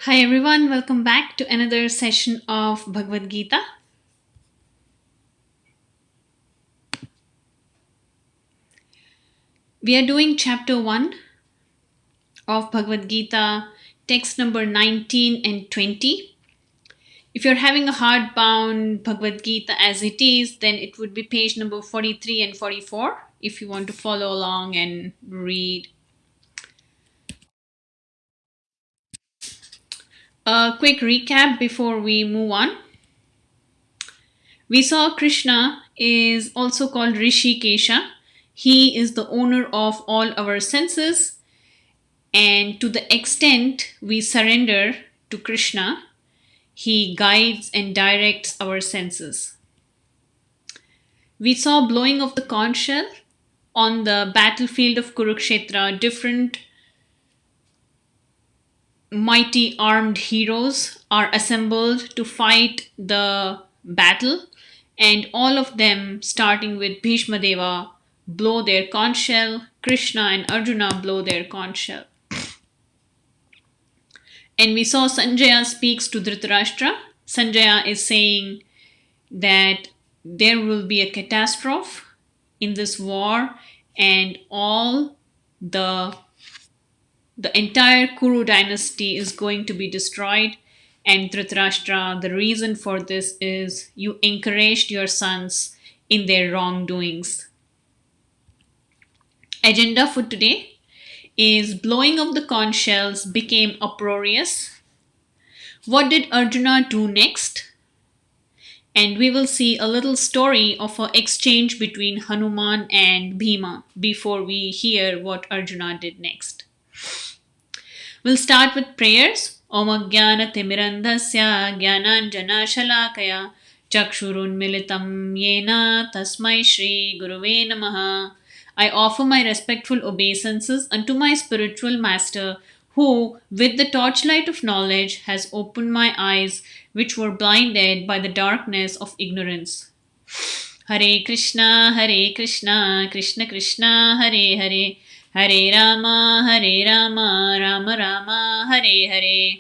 Hi everyone, welcome back to another session of Bhagavad Gita. We are doing chapter 1 of Bhagavad Gita, text number 19 and 20. If you're having a hardbound Bhagavad Gita as it is, then it would be page number 43 and 44 if you want to follow along and read. A quick recap before we move on. We saw Krishna is also called Rishikesha. He is the owner of all our senses, and to the extent we surrender to Krishna, he guides and directs our senses. We saw blowing of the conch shell on the battlefield of Kurukshetra. Different mighty armed heroes are assembled to fight the battle, and all of them, starting with Bhishma Deva, blow their conch shell. Krishna and Arjuna blow their conch shell. And we saw Sanjaya speaks to Dhritarashtra. Sanjaya is saying that there will be a catastrophe in this war, and all the entire Kuru dynasty is going to be destroyed. And Dhritarashtra, the reason for this is you encouraged your sons in their wrongdoings. Agenda for today is blowing of the conch shells became uproarious. What did Arjuna do next? And we will see a little story of an exchange between Hanuman and Bhima before we hear what Arjuna did next. We'll start with prayers. Om Ajnana Timirandhasya Jnananjana Shalakaya Chakshurun Militam Yena Tasmai Shri Guruve Namaha. I offer my respectful obeisances unto my spiritual master, who, with the torchlight of knowledge, has opened my eyes, which were blinded by the darkness of ignorance. Hare Krishna, Krishna Krishna, Hare Hare, Hare Rama, Rama Rama, Hare Hare.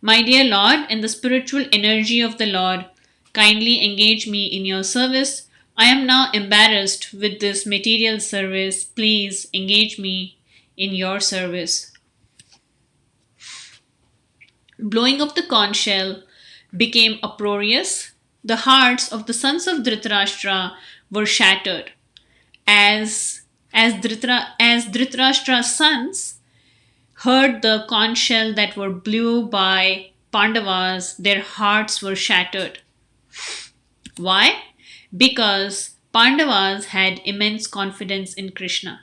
My dear Lord, in the spiritual energy of the Lord, kindly engage me in your service. I am now embarrassed with this material service. Please engage me in your service. Blowing of the conch shell became uproarious. The hearts of the sons of Dhritarashtra were shattered. As Dhritarashtra's sons heard the conch shell that were blew by Pandavas, their hearts were shattered. Why? Because Pandavas had immense confidence in Krishna.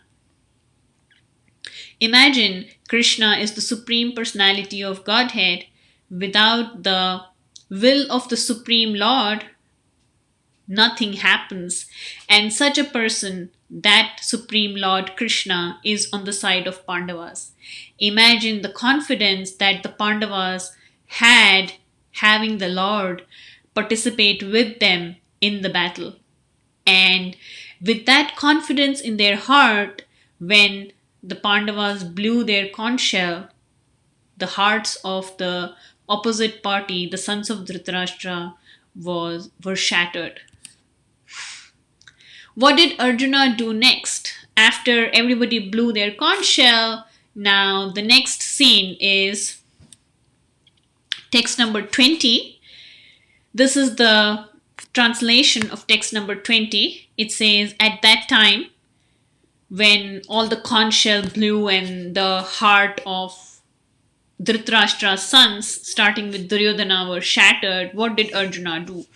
Imagine Krishna is the Supreme Personality of Godhead. Without the will of the Supreme Lord, nothing happens. And such a person, that Supreme Lord Krishna, is on the side of Pandavas. Imagine the confidence that the Pandavas had having the Lord participate with them in the battle. And with that confidence in their heart, when the Pandavas blew their conch shell, the hearts of the opposite party, the sons of Dhritarashtra, were shattered. What did Arjuna do next? After everybody blew their conch shell, now the next scene is text number 20. This is the translation of text number 20. It says, at that time, when all the conch shell blew and the heart of Dhritarashtra's sons, starting with Duryodhana, were shattered, what did Arjuna do?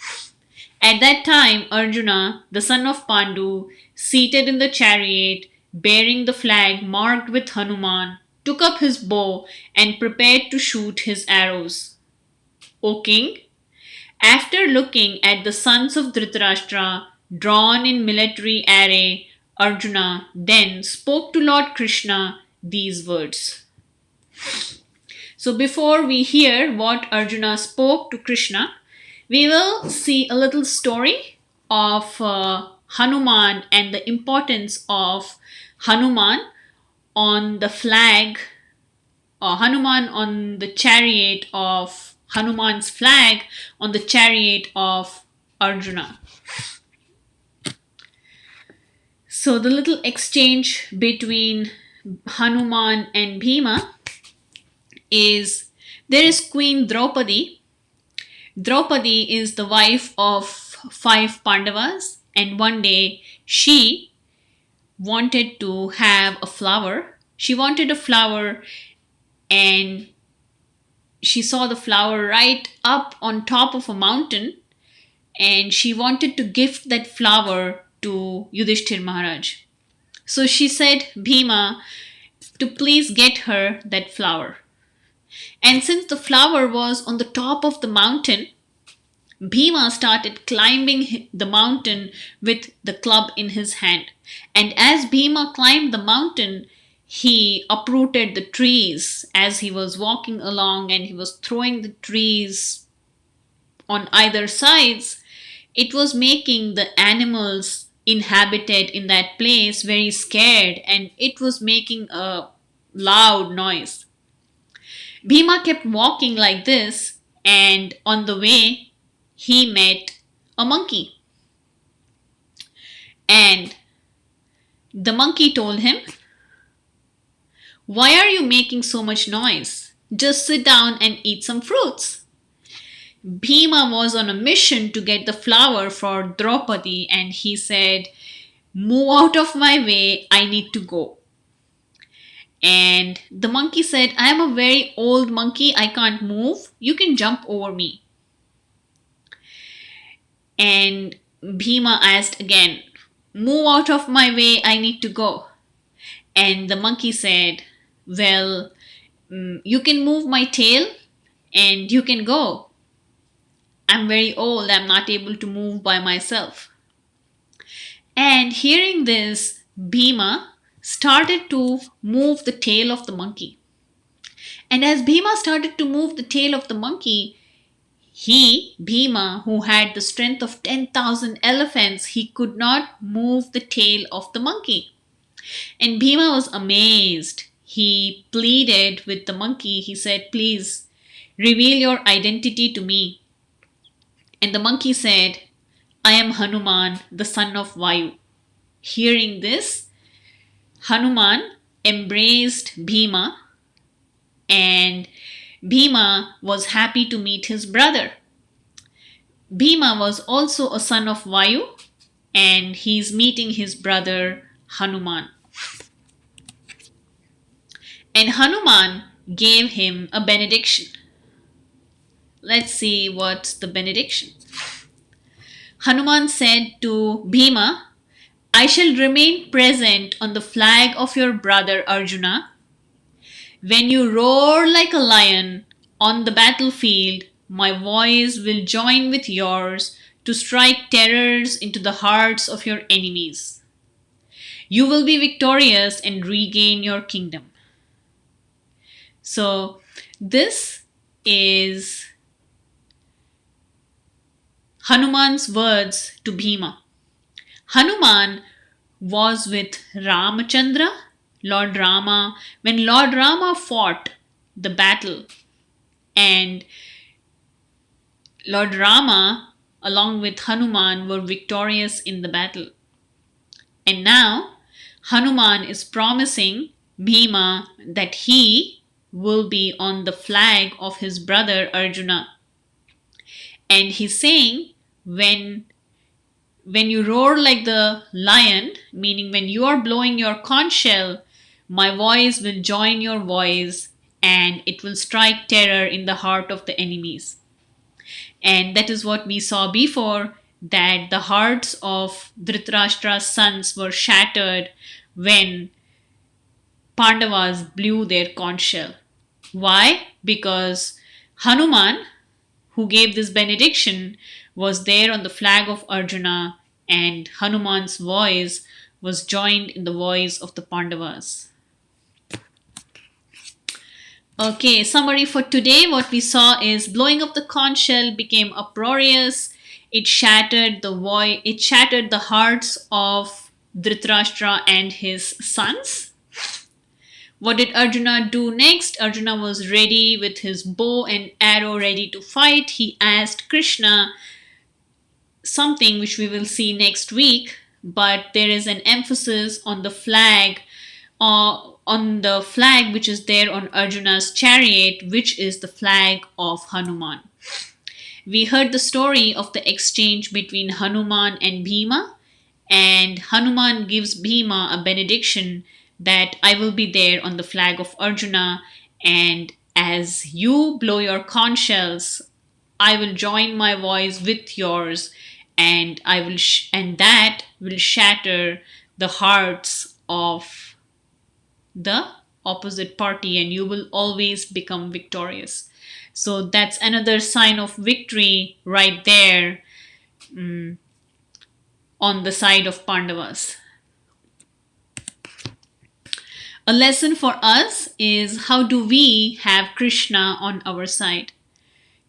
At that time, Arjuna, the son of Pandu, seated in the chariot, bearing the flag marked with Hanuman, took up his bow and prepared to shoot his arrows. O king, after looking at the sons of Dhritarashtra drawn in military array, Arjuna then spoke to Lord Krishna these words. So before we hear what Arjuna spoke to Krishna, we will see a little story of Hanuman and the importance of Hanuman on the flag Hanuman on the chariot of Hanuman's flag on the chariot of Arjuna. So the little exchange between Hanuman and Bhima is, there is Queen Draupadi. Draupadi is the wife of 5 Pandavas, and one day she wanted to have a flower. She wanted a flower, and she saw the flower right up on top of a mountain, and she wanted to gift that flower to Yudhishthir Maharaj. So she said Bhima to please get her that flower. And since the flower was on the top of the mountain, Bhima started climbing the mountain with the club in his hand. And as Bhima climbed the mountain, he uprooted the trees as he was walking along, and he was throwing the trees on either sides. It was making the animals inhabited in that place very scared, and it was making a loud noise. Bhima kept walking like this, and on the way, he met a monkey. And the monkey told him, "Why are you making so much noise? Just sit down and eat some fruits." Bhima was on a mission to get the flower for Draupadi, and he said, "Move out of my way, I need to go." And the monkey said, "I am a very old monkey, I can't move. You can jump over me." And Bhima asked again, "Move out of my way, I need to go." And the monkey said, "Well, you can move my tail and you can go. I'm very old, I'm not able to move by myself." And hearing this, Bhima started to move the tail of the monkey. And as Bhima started to move the tail of the monkey, Bhima, who had the strength of 10,000 elephants, he could not move the tail of the monkey. And Bhima was amazed. He pleaded with the monkey. He said, "Please reveal your identity to me." And the monkey said, "I am Hanuman, the son of Vayu." Hearing this, Hanuman embraced Bhima, and Bhima was happy to meet his brother. Bhima was also a son of Vayu, and he's meeting his brother Hanuman. And Hanuman gave him a benediction. Let's see what's the benediction. Hanuman said to Bhima, "I shall remain present on the flag of your brother Arjuna. When you roar like a lion on the battlefield, my voice will join with yours to strike terrors into the hearts of your enemies. You will be victorious and regain your kingdom." So, this is Hanuman's words to Bhima. Hanuman was with Ramachandra, Lord Rama, when Lord Rama fought the battle, and Lord Rama along with Hanuman were victorious in the battle. And now Hanuman is promising Bhima that he will be on the flag of his brother Arjuna. And he's saying, when you roar like the lion, meaning when you are blowing your conch shell, my voice will join your voice and it will strike terror in the heart of the enemies. And that is what we saw before, that the hearts of Dhritarashtra's sons were shattered when Pandavas blew their conch shell. Why? Because Hanuman, who gave this benediction, was there on the flag of Arjuna, and Hanuman's voice was joined in the voice of the Pandavas. Okay, summary for today. What we saw is blowing up the conch shell became uproarious. It shattered the hearts of Dhritarashtra and his sons. What did Arjuna do next? Arjuna was ready with his bow and arrow ready to fight. He asked Krishna something which we will see next week, but there is an emphasis on the flag, which is there on Arjuna's chariot, which is the flag of Hanuman. We heard the story of the exchange between Hanuman and Bhima, and Hanuman gives Bhima a benediction that I will be there on the flag of Arjuna, and as you blow your conch shells, I will join my voice with yours, and and that will shatter the hearts of the opposite party, and you will always become victorious. So that's another sign of victory right there, on the side of Pandavas. A lesson for us is, how do we have Krishna on our side?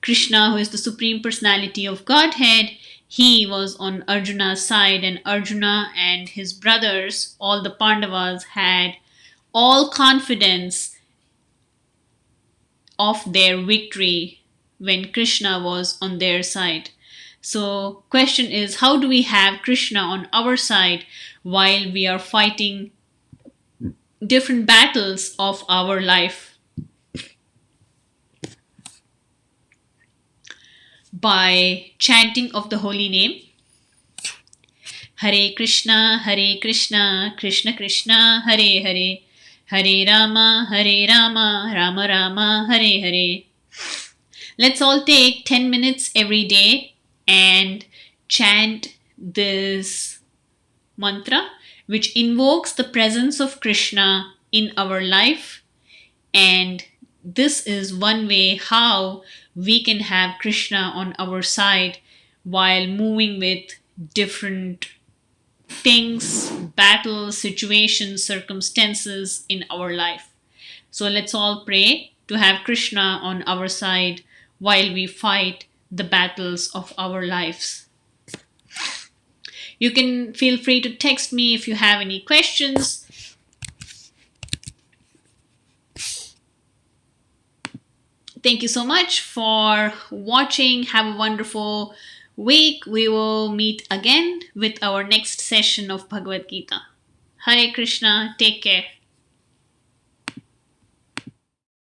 Krishna, who is the Supreme Personality of Godhead, he was on Arjuna's side, and Arjuna and his brothers, all the Pandavas, had all confidence of their victory when Krishna was on their side. So, question is, how do we have Krishna on our side while we are fighting different battles of our life? By chanting of the holy name. Hare Krishna, Krishna Krishna, Hare Hare, Hare Rama, Rama Rama, Hare Hare. Let's all take 10 minutes every day and chant this mantra, which invokes the presence of Krishna in our life. And this is one way how we can have Krishna on our side while moving with different things, battles, situations, circumstances in our life. So let's all pray to have Krishna on our side while we fight the battles of our lives. You can feel free to text me if you have any questions. Thank you so much for watching. Have a wonderful week. We will meet again with our next session of Bhagavad Gita. Hare Krishna. Take care.